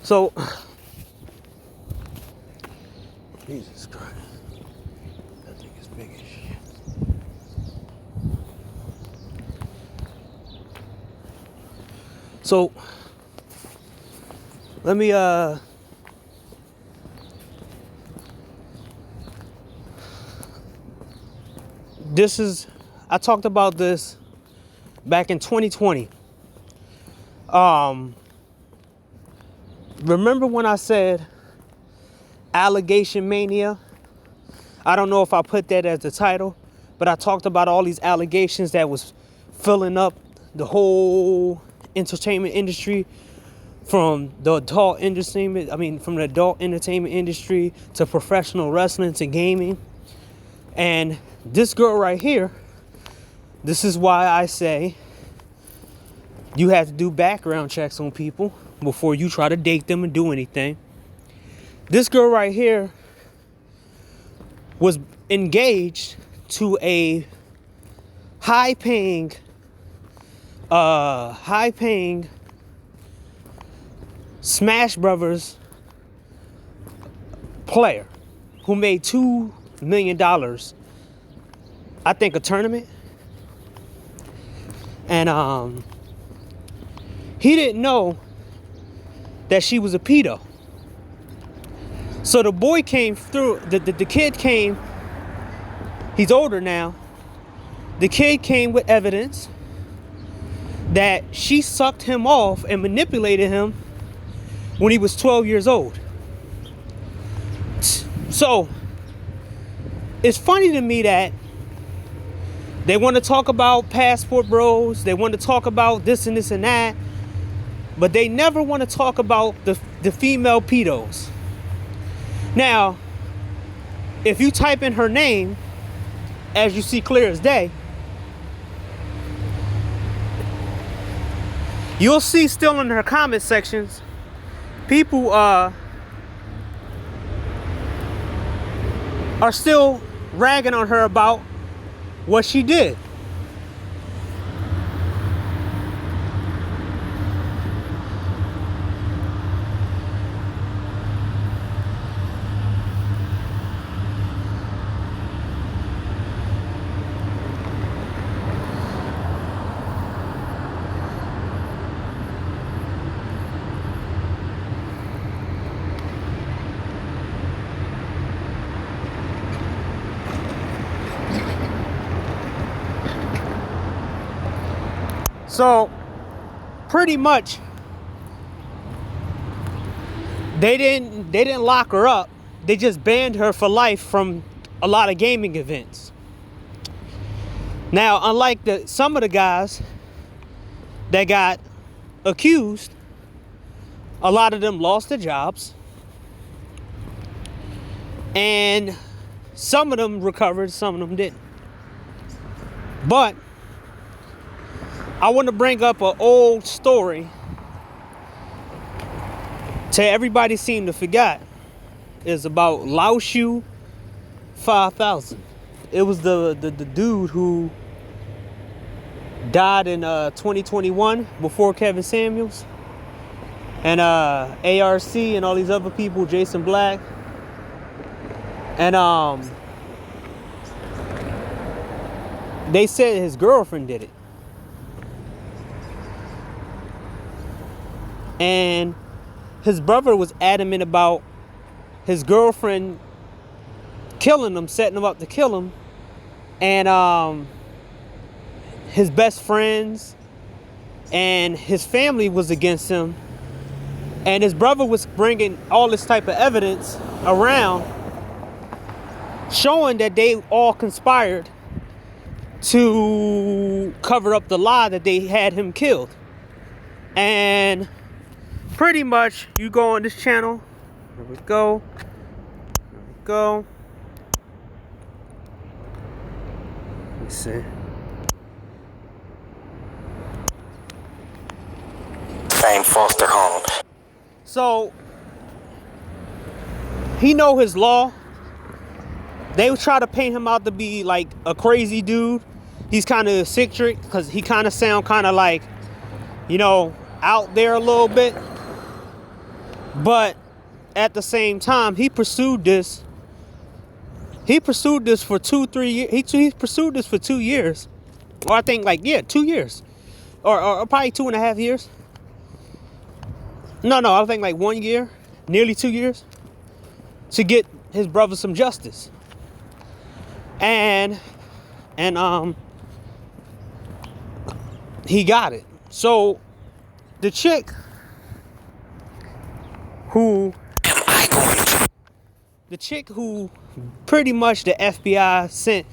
So, Jesus Christ, that thing is big as shit. So, let me, I talked about this back in 2020. Remember when I said allegation mania? I don't know if I put that as the title, but I talked about all these allegations that was filling up the whole entertainment industry, from the adult entertainment industry to professional wrestling to gaming. And this girl right here, this is why I say you have to do background checks on people before you try to date them and do anything. This girl right here was engaged to a high-paying Smash Brothers player who made $2 million, I think, a tournament. And he didn't know that she was a pedo. So the boy came through, the kid came, he's older now. The kid came with evidence that she sucked him off and manipulated him when he was 12 years old. So it's funny to me that they want to talk about passport bros, they want to talk about this and this and that, but they never want to talk about the female pedos. Now, if you type in her name, as you see clear as day, you'll see still in her comment sections, people are still ragging on her about what she did. So pretty much they didn't lock her up. They just banned her for life from a lot of gaming events. Now, unlike some of the guys that got accused, a lot of them lost their jobs, and some of them recovered, some of them didn't. But I want to bring up an old story to everybody seem to forget. It's about laoshu5000. It was the dude who died in 2021 before Kevin Samuels and ARC and all these other people, Jason Black. And they said his girlfriend did it. And his brother was adamant about his girlfriend killing him, setting him up to kill him. And his best friends and his family was against him. And his brother was bringing all this type of evidence around, showing that they all conspired to cover up the lie that they had him killed. And pretty much, you go on this channel. There we go. There we go. Let's see. Same foster home. So he know his law. They would try to paint him out to be like a crazy dude. He's kind of eccentric because he kind of sound kind of like, you know, out there a little bit. But at the same time, he pursued this. He pursued this for 2-3 years. He pursued this for 2 years. Or I think 2 years. Or probably 2.5 years. No, I think 1 year, nearly 2 years, to get his brother some justice. And he got it. So the chick who pretty much the FBI sent,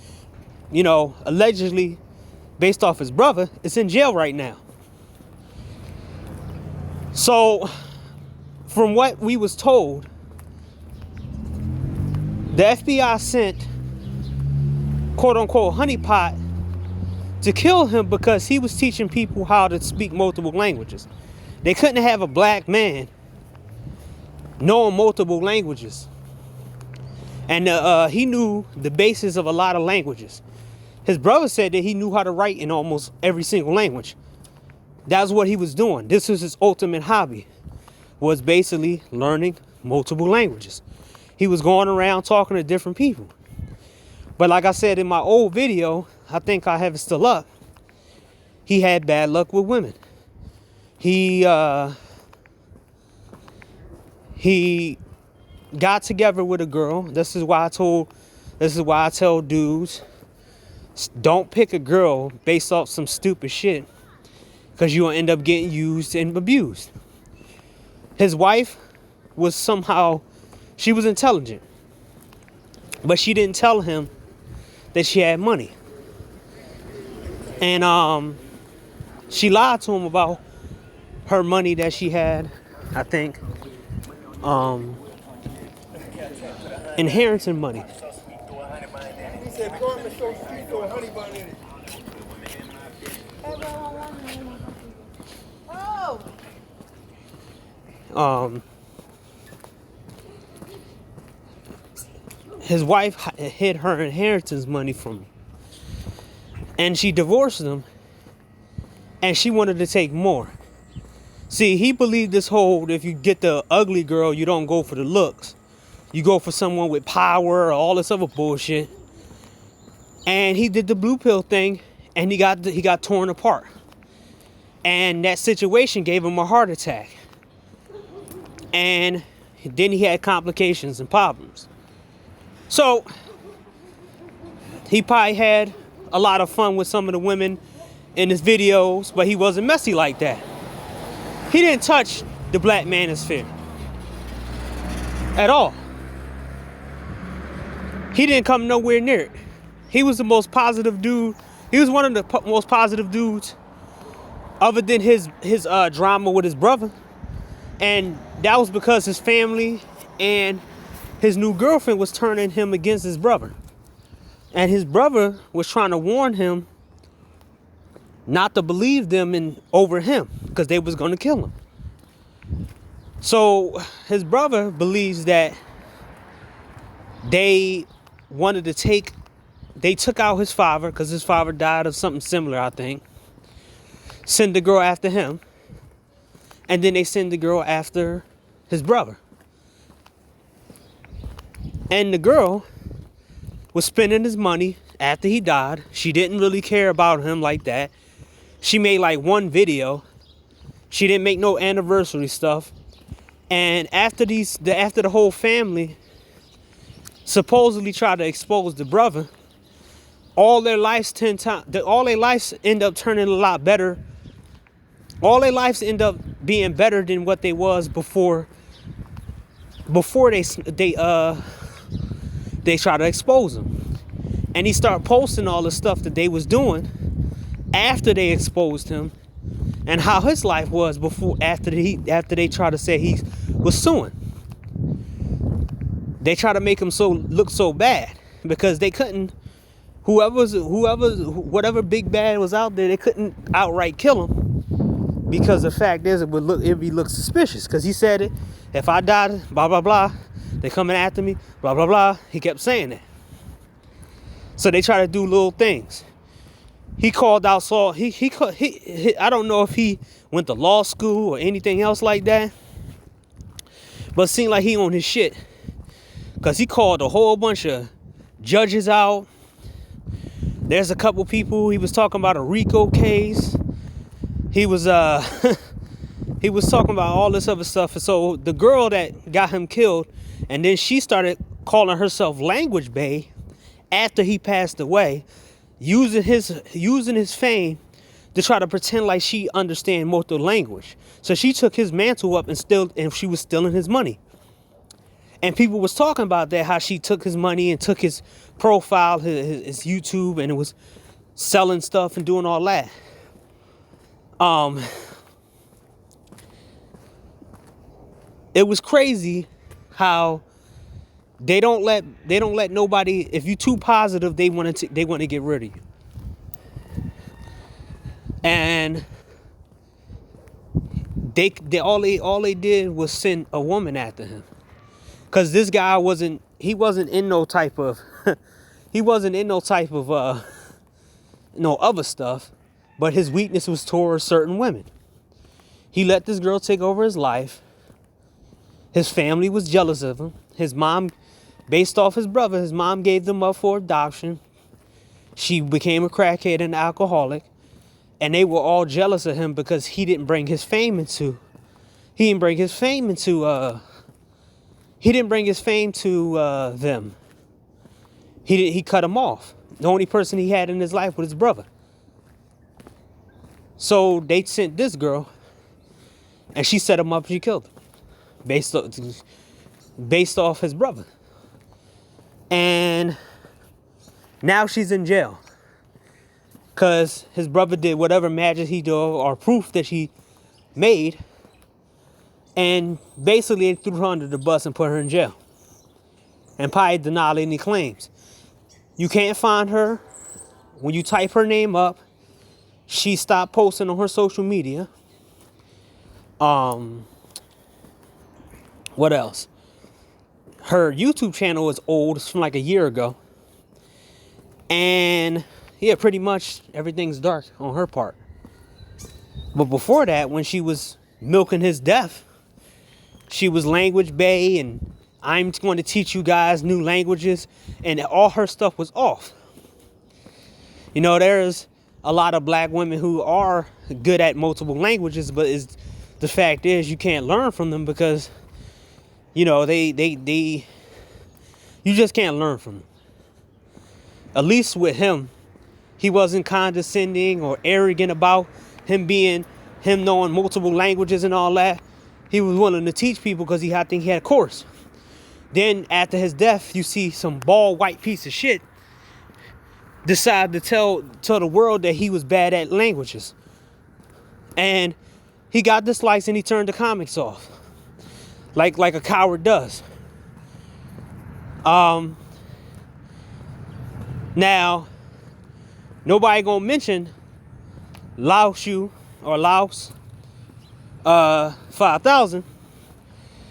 allegedly based off his brother, is in jail right now. So from what we was told, the FBI sent quote unquote honeypot to kill him because he was teaching people how to speak multiple languages. They couldn't have a black man knowing multiple languages. And he knew the basis of a lot of languages. His brother said that he knew how to write in almost every single language. That's what he was doing. This was his ultimate hobby, was basically learning multiple languages. He was going around talking to different people. But like I said in my old video, I think I have it still up, he had bad luck with women. He got together with a girl. This is why I tell dudes, don't pick a girl based off some stupid shit, because you'll end up getting used and abused. His wife was she was intelligent, but she didn't tell him that she had money. And she lied to him about her money that she had, I think, inheriting money. His wife hid her inheritance money from him, and she divorced him, and she wanted to take more. See, he believed this whole, if you get the ugly girl, you don't go for the looks. You go for someone with power or all this other bullshit. And he did the blue pill thing, and he got torn apart. And that situation gave him a heart attack. And then he had complications and problems. So he probably had a lot of fun with some of the women in his videos, but he wasn't messy like that. He didn't touch the black manosphere at all. He didn't come nowhere near it. He was the most positive dude. He was one of the most positive dudes, other than his drama with his brother. And that was because his family and his new girlfriend was turning him against his brother. And his brother was trying to warn him not to believe them over him, because they was going to kill him. So his brother believes that they took out his father, because his father died of something similar, I think. Send the girl after him. And then they send the girl after his brother. And the girl was spending his money after he died. She didn't really care about him like that. She made one video. She didn't make no anniversary stuff. And after the whole family supposedly tried to expose the brother, all their lives end up turning a lot better. All their lives end up being better than what they was before they try to expose him. And he started posting all the stuff that they was doing after they exposed him, and how his life was after they tried to say he was suing. They tried to make him look so bad, because they couldn't, whatever big bad was out there, they couldn't outright kill him, because the fact is it would look suspicious, because he said it. If I died, blah blah blah, they coming after me, blah blah blah. He kept saying that. So they try to do little things. He called out Saul. I don't know if he went to law school or anything else like that. But it seemed like he on his shit. Because he called a whole bunch of judges out. There's a couple people. He was talking about a RICO case. He was he was talking about all this other stuff. And so the girl that got him killed, and then she started calling herself Language Bae after he passed away, using his fame to try to pretend like she understand multiple language. So she took his mantle up and she was stealing his money. And people was talking about that, how she took his money and took his profile, his YouTube, and it was selling stuff and doing all that. It was crazy how they don't let nobody, if you too positive, they want to get rid of you. And all they did was send a woman after him. Cause this guy wasn't in no type of no other stuff, but his weakness was towards certain women. He let this girl take over his life. His family was jealous of him. His mom, based off his brother, his mom gave them up for adoption. She became a crackhead and an alcoholic. And they were all jealous of him because he didn't bring his fame into them. He cut him off. The only person he had in his life was his brother. So they sent this girl, and she set him up. She killed him, based off his brother. And now she's in jail because his brother did whatever magic he did or proof that he made. And basically they threw her under the bus and put her in jail. And probably denied any claims. You can't find her. When you type her name up, she stopped posting on her social media. What else? Her YouTube channel is old. It's from like a year ago. And yeah, pretty much everything's dark on her part. But before that, when she was milking his death, she was Language Bae and I'm going to teach you guys new languages, and all her stuff was off. You know, there's a lot of black women who are good at multiple languages, but the fact is you can't learn from them because, you know, you just can't learn from them. At least with him, he wasn't condescending or arrogant about him knowing multiple languages and all that. He was willing to teach people because I think he had a course. Then after his death, you see some bald white piece of shit decide to tell the world that he was bad at languages. And he got dislikes and he turned the comics off. Like a coward does. Now, nobody gonna mention Laos 5000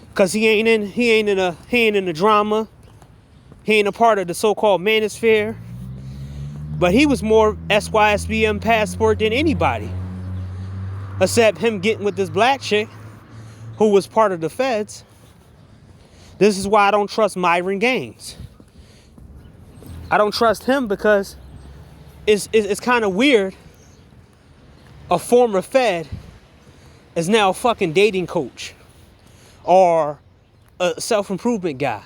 because he ain't in the drama. He ain't a part of the so-called manosphere. But he was more SYSBM passport than anybody, except him getting with this black chick who was part of the feds. This is why I don't trust Myron Gaines. I don't trust him because it's kind of weird. A former Fed is now a fucking dating coach or a self-improvement guy.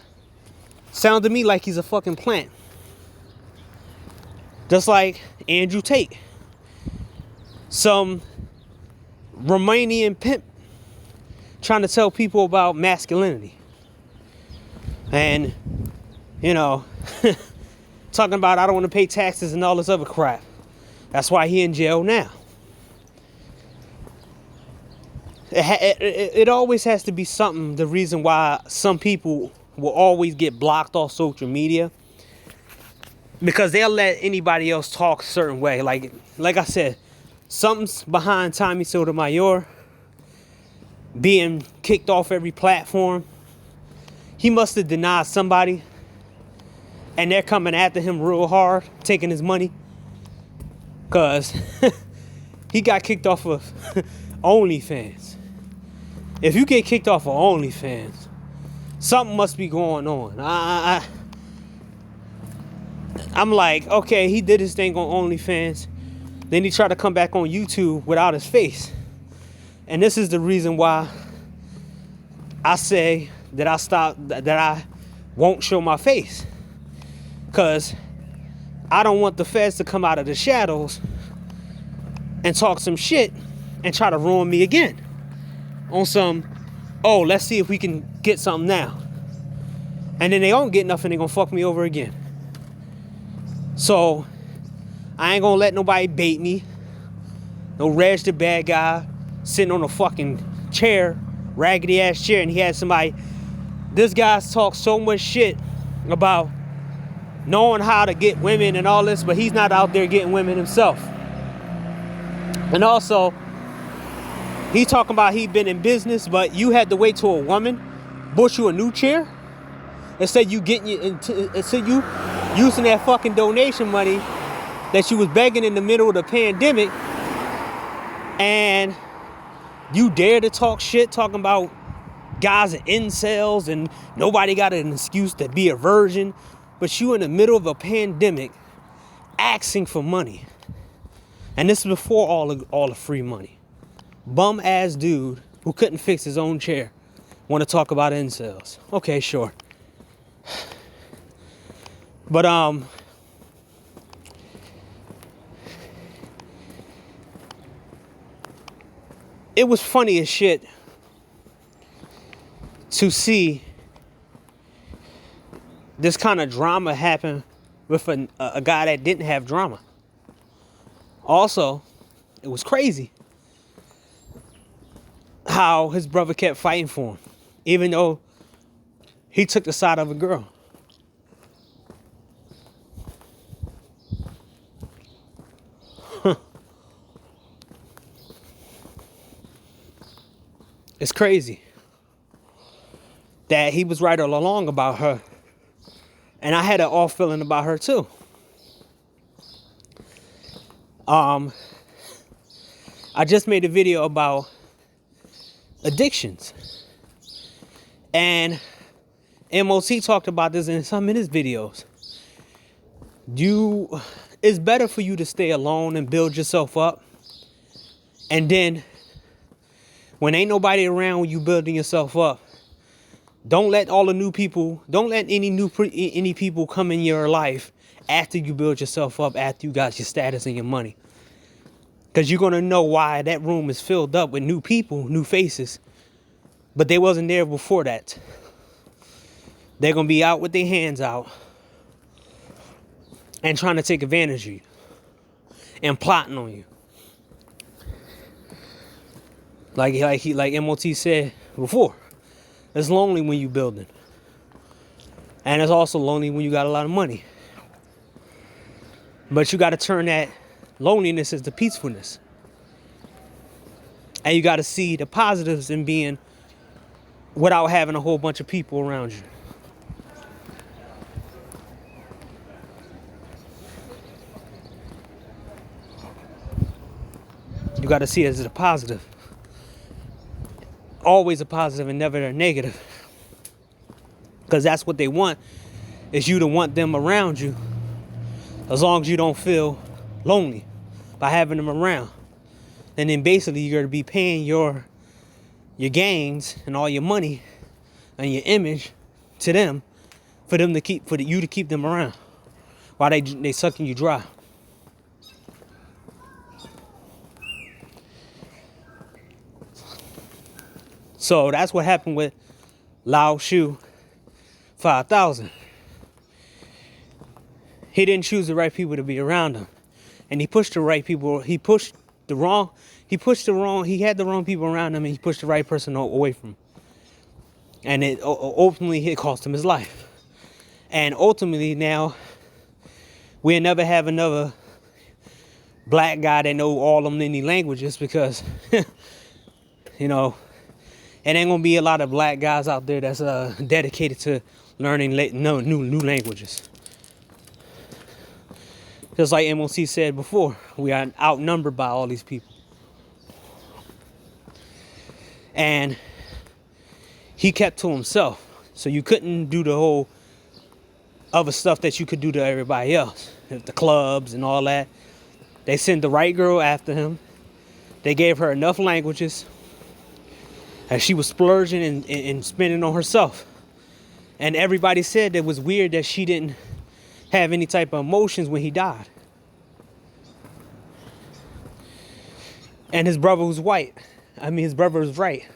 Sound to me like he's a fucking plant. Just like Andrew Tate. Some Romanian pimp trying to tell people about masculinity. And, you know, talking about I don't want to pay taxes and all this other crap. That's why he in jail now. It always has to be something, the reason why some people will always get blocked off social media. Because they'll let anybody else talk a certain way. Like I said, something's behind Tommy Sotomayor being kicked off every platform. He must have denied somebody. And they're coming after him real hard, taking his money. Because he got kicked off of OnlyFans. If you get kicked off of OnlyFans, something must be going on. I'm like, okay, he did his thing on OnlyFans. Then he tried to come back on YouTube without his face. And this is the reason why I say that I won't show my face. Because I don't want the feds to come out of the shadows and talk some shit and try to ruin me again. On some, oh, let's see if we can get something now. And then they don't get nothing, they're gonna fuck me over again. So, I ain't gonna let nobody bait me. No Reg the bad guy sitting on a fucking chair, raggedy ass chair, and he had somebody. This guy's talked so much shit about knowing how to get women and all this, but he's not out there getting women himself. And also, he's talking about he been in business, but you had to wait till a woman bought you a new chair instead you using that fucking donation money that you was begging in the middle of the pandemic, and you dare to talk shit, talking about guys and incels and nobody got an excuse to be a virgin, but you in the middle of a pandemic asking for money. And this is before all the free money. Bum ass dude who couldn't fix his own chair want to talk about incels. Okay, sure. But it was funny as shit to see this kind of drama happen with a guy that didn't have drama. Also, it was crazy how his brother kept fighting for him, even though he took the side of a girl. It's crazy that he was right all along about her. And I had an off feeling about her too. I just made a video about addictions. And MOC talked about this in some of his videos. It's better for you to stay alone and build yourself up. And then when ain't nobody around when you building yourself up, don't let any people come in your life after you build yourself up, after you got your status and your money. Because you're going to know why that room is filled up with new people, new faces. But they wasn't there before that. They're going to be out with their hands out and trying to take advantage of you and plotting on you. Like MOT said before, it's lonely when you building. And it's also lonely when you got a lot of money. But you got to turn that loneliness into peacefulness. And you got to see the positives in being without having a whole bunch of people around you. You got to see it as a positive. Always a positive and never a negative. Because that's what they want, is you to want them around you. As long as you don't feel lonely by having them around. And then basically you're going to be paying your gains and all your money and your image to them for you to keep them around while they sucking you dry. So that's what happened with laoshu5000. He didn't choose the right people to be around him. And he pushed the right people. He had the wrong people around him, and he pushed the right person away from him. And it ultimately cost him his life. And ultimately now, we'll never have another black guy that know all them many languages because, you know, it ain't gonna be a lot of black guys out there that's dedicated to learning new languages. Just like MOC said before, we are outnumbered by all these people. And he kept to himself. So you couldn't do the whole other stuff that you could do to everybody else. The clubs and all that. They sent the right girl after him. They gave her enough languages. And she was splurging and spending on herself. And everybody said it was weird that she didn't have any type of emotions when he died. And his brother was white. His brother was right.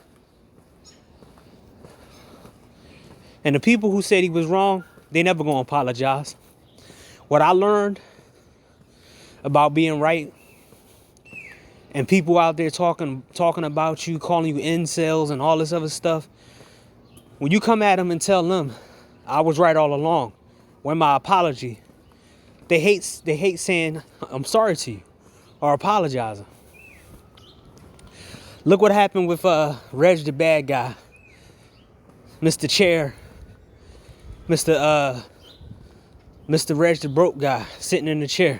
And the people who said he was wrong, they never gonna apologize. What I learned about being right, and people out there talking about you, calling you incels and all this other stuff, when you come at them and tell them, I was right all along, where my apology, they hate saying, I'm sorry to you, or apologizing. Look what happened with Reg the bad guy, Mr. Chair, Mr. Reg the broke guy sitting in the chair.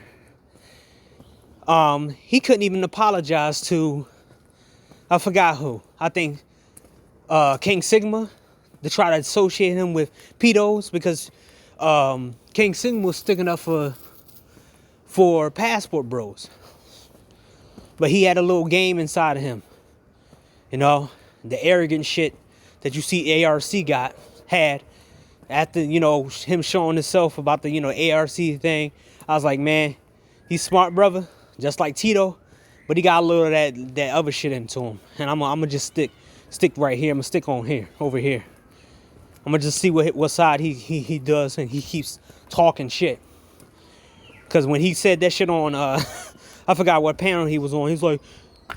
He couldn't even apologize to, I forgot who. I think King Sigma, to try to associate him with pedos, because King Sigma was sticking up for passport bros. But he had a little game inside of him. You know, the arrogant shit that you see ARC had after, him showing himself about the, ARC thing. I was like, man, he's smart, brother, just like Tito, but he got a little of that other shit into him. And I'm gonna just stick right here. I'm gonna stick on here, over here. I'm gonna just see what side he does, and he keeps talking shit. Cause when he said that shit on, I forgot what panel he was on. He's like,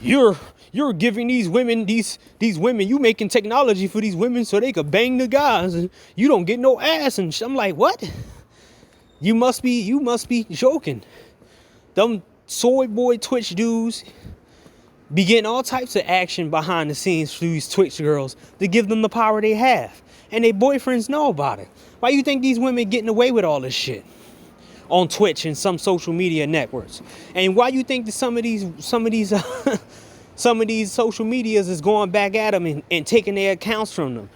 You're giving these women, these women, you making technology for these women so they could bang the guys, and you don't get no ass. And I'm like, what? You must be joking. Them soy boy Twitch dudes be getting all types of action behind the scenes for these Twitch girls to give them the power they have. And their boyfriends know about it. Why you think these women getting away with all this shit on Twitch and some social media networks? And why you think that some of these social medias is going back at them and taking their accounts from them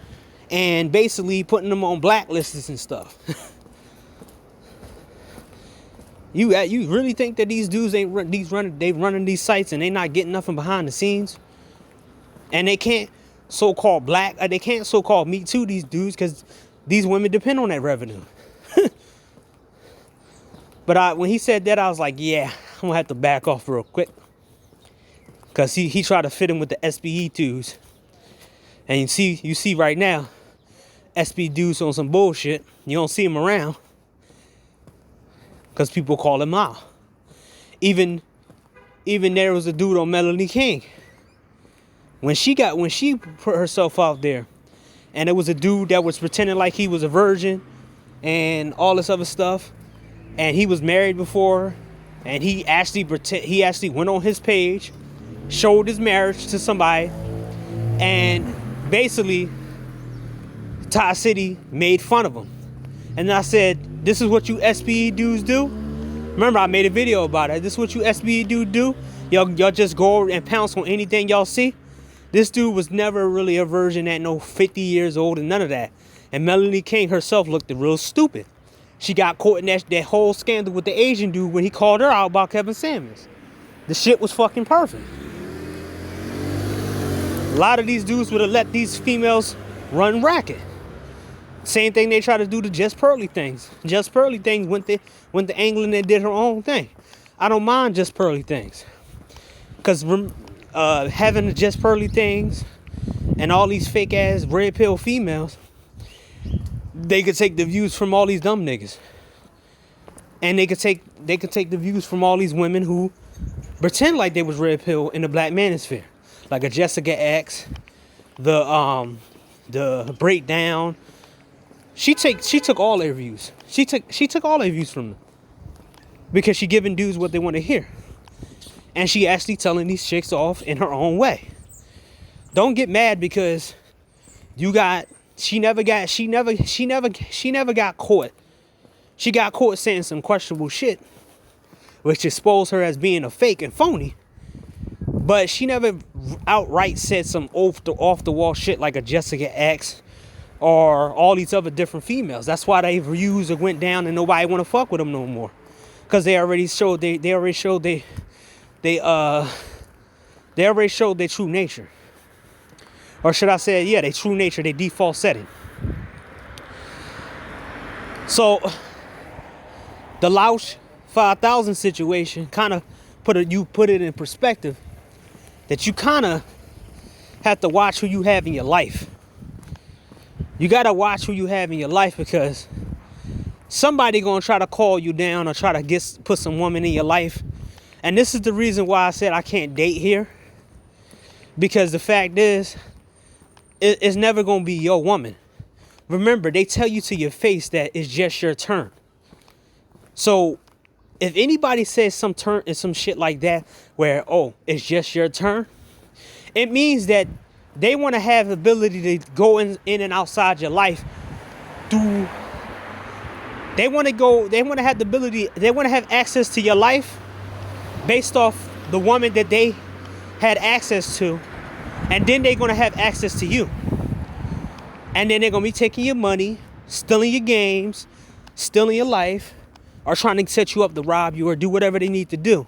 and basically putting them on blacklists and stuff? You really think that these dudes running these sites and they not getting nothing behind the scenes? And they can't so-called they can't so-called Me Too these dudes, because these women depend on that revenue. But when he said that, I was like, yeah, I'm gonna have to back off real quick. Because he tried to fit in with the SBE dudes. And you see right now, SB dudes on some bullshit. You don't see him around. Because people call him out. Even there was a dude on Melanie King. When she put herself out there, and it was a dude that was pretending like he was a virgin and all this other stuff, and he was married before, and he actually went on his page, showed his marriage to somebody, and basically Ty City made fun of him. And I said, this is what you SBE dudes do? Remember, I made a video about it. This is what you SBE dudes do? Y'all just go and pounce on anything y'all see? This dude was never really a virgin at no 50 years old and none of that. And Melanie King herself looked real stupid. She got caught in that whole scandal with the Asian dude when he called her out about Kevin Samuels. The shit was fucking perfect. A lot of these dudes would have let these females run racket. Same thing they try to do to Just Pearly Things. Just Pearly Things went to England and did her own thing. I don't mind Just Pearly Things. Because having the Just Pearly Things and all these fake ass red pill females, they could take the views from all these dumb niggas. And they could take the views from all these women who pretend like they was red pill in the black manosphere. Like a Jessica X, the breakdown. She took all their views. She took all their views from them. Because she giving dudes what they want to hear. And she actually telling these chicks off in her own way. Don't get mad because she never got caught. She got caught saying some questionable shit, which exposed her as being a fake and phony. But she never outright said some off the wall shit like a Jessica X, or all these other different females. That's why they views went down and nobody want to fuck with them no more, because they already showed they already showed they already showed their true nature, or should I say, yeah, their true nature, their default setting. So the laoshu5000 situation kind of put it in perspective, that you kind of have to watch who you have in your life. You got to watch who you have in your life, because somebody going to try to call you down or try to put some woman in your life. And this is the reason why I said I can't date here, because the fact is, it's never going to be your woman. Remember, they tell you to your face that it's just your turn. So if anybody says some shit like that, where, oh, it's just your turn, it means that they want to have the ability to go in and outside your life through. They want to have the ability, they want to have access to your life based off the woman that they had access to. And then they're going to have access to you. And then they're going to be taking your money, stealing your games, stealing your life, or trying to set you up to rob you or do whatever they need to do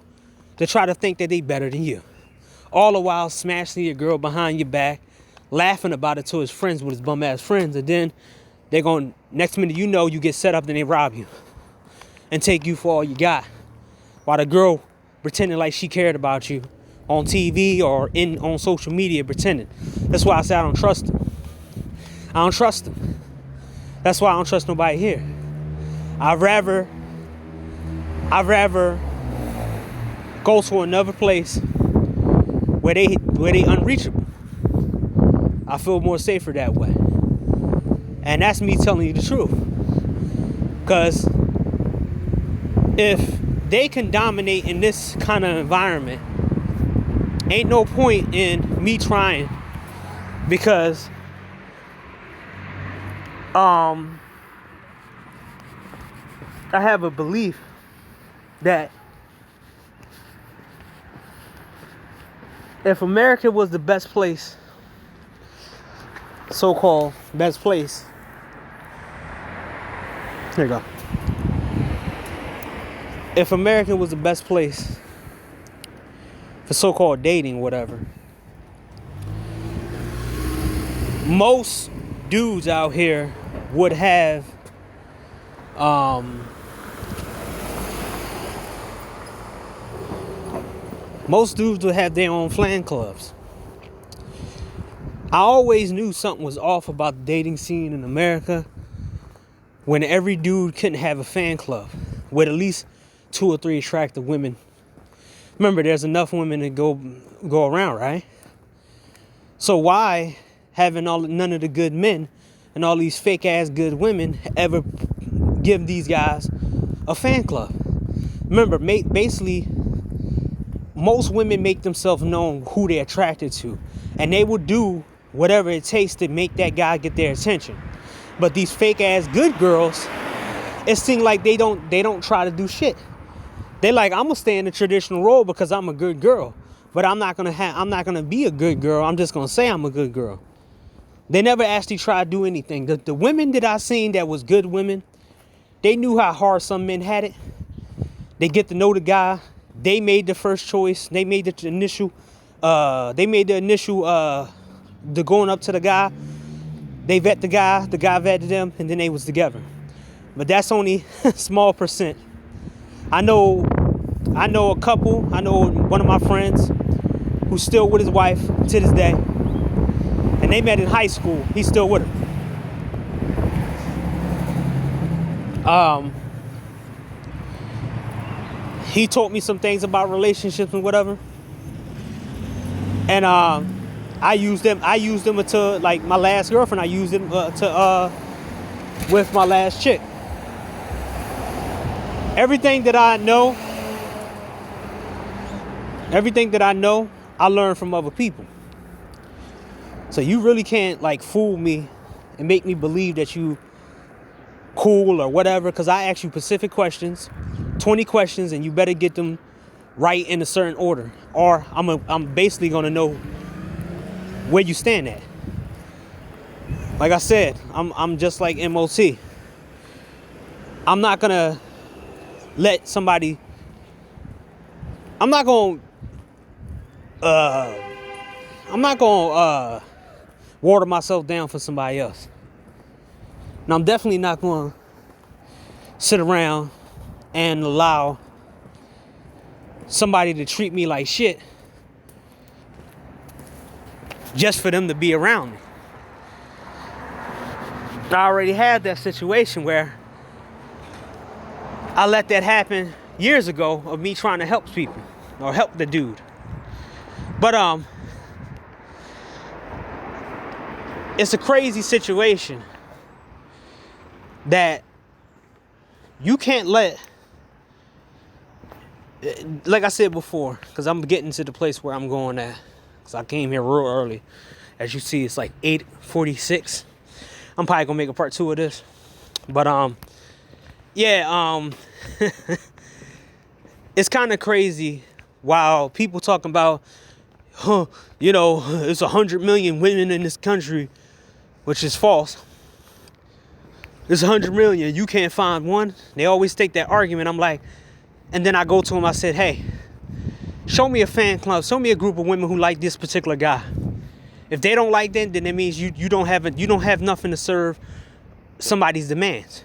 to try to think that they better than you. All the while smashing your girl behind your back, laughing about it to his friends with his bum ass friends. And then they're going, next minute you know, you get set up and they rob you and take you for all you got, while the girl pretending like she cared about you on TV or on social media, pretending. That's why I say I don't trust them. I don't trust them. That's why I don't trust nobody here. I'd rather go to another place where they unreachable. I feel more safer that way. And that's me telling you the truth. Because if they can dominate in this kind of environment, ain't no point in me trying, because I have a belief that if America was the best place, so-called best place, here you go. If America was the best place for so-called dating, whatever, most dudes out here would have their own fan clubs. I always knew something was off about the dating scene in America when every dude couldn't have a fan club with at least 2 or 3 attractive women. Remember, there's enough women to go around, right? So why having none of the good men and all these fake ass good women ever give these guys a fan club? Remember, basically, most women make themselves known who they're attracted to, and they will do whatever it takes to make that guy get their attention. But these fake ass good girls, it seems like they don't try to do shit. They like, I'm gonna stay in the traditional role because I'm a good girl, but I'm not gonna be a good girl. I'm just gonna say I'm a good girl. They never actually try to do anything. The women that I seen that was good women, they knew how hard some men had it. They get to know the guy. They made the first choice. They made the initial the going up to the guy. They vet the guy vetted them, and then they was together. But that's only a small percent. I know a couple. I know one of my friends who's still with his wife to this day. And they met in high school. He's still with her. He taught me some things about relationships and whatever. And I used them until, like, my last girlfriend. I used them with my last chick. Everything that I know, I learned from other people. So you really can't, like, fool me and make me believe that you cool or whatever, because I ask you specific questions, 20 questions, and you better get them right in a certain order, or I'm basically gonna know where you stand at. Like I said, I'm just like MOT. I'm not gonna let somebody. I'm not gonna. I'm not gonna water myself down for somebody else. And I'm definitely not gonna sit around and allow somebody to treat me like shit just for them to be around me. I already had that situation where I let that happen years ago of me trying to help people or help the dude. But it's a crazy situation that you can't let, like I said before, because I'm getting to the place where I'm going at, because I came here real early. As you see, it's like 8:46. I'm probably gonna make a part 2 of this, but yeah, it's kind of crazy. While people talking about, it's 100 million women in this country, which is false. There's 100 million. You can't find one. They always take that argument. I'm like, and then I go to them. I said, hey, show me a fan club. Show me a group of women who like this particular guy. If they don't like them, then it means you don't have nothing to serve somebody's demands.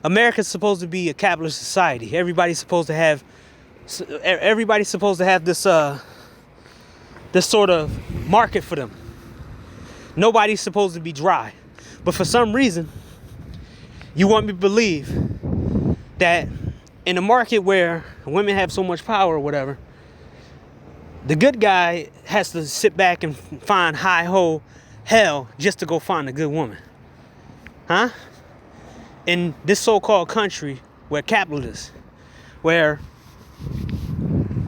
America's supposed to be a capitalist society. Everybody's supposed to have this this sort of market for them. Nobody's supposed to be dry. But for some reason, you want me to believe that in a market where women have so much power or whatever, the good guy has to sit back and find high-ho hell just to go find a good woman. Huh? In this so-called country where capitalists, where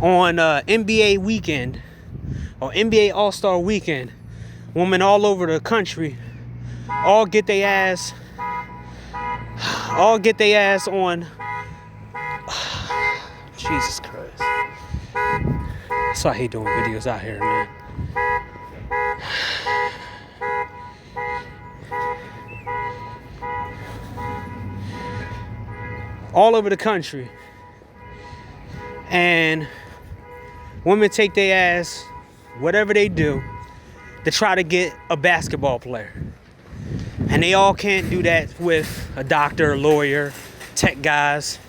on NBA weekend or NBA All-Star weekend, women all over the country all get their ass on. Jesus Christ. So I hate doing videos out here, man. All over the country. And women take their ass, whatever they do, to try to get a basketball player. And they all can't do that with a doctor, a lawyer, tech guys.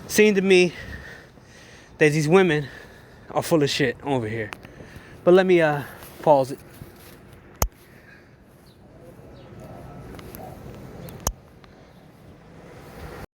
Seemed to me that these women are full of shit over here. But let me pause it.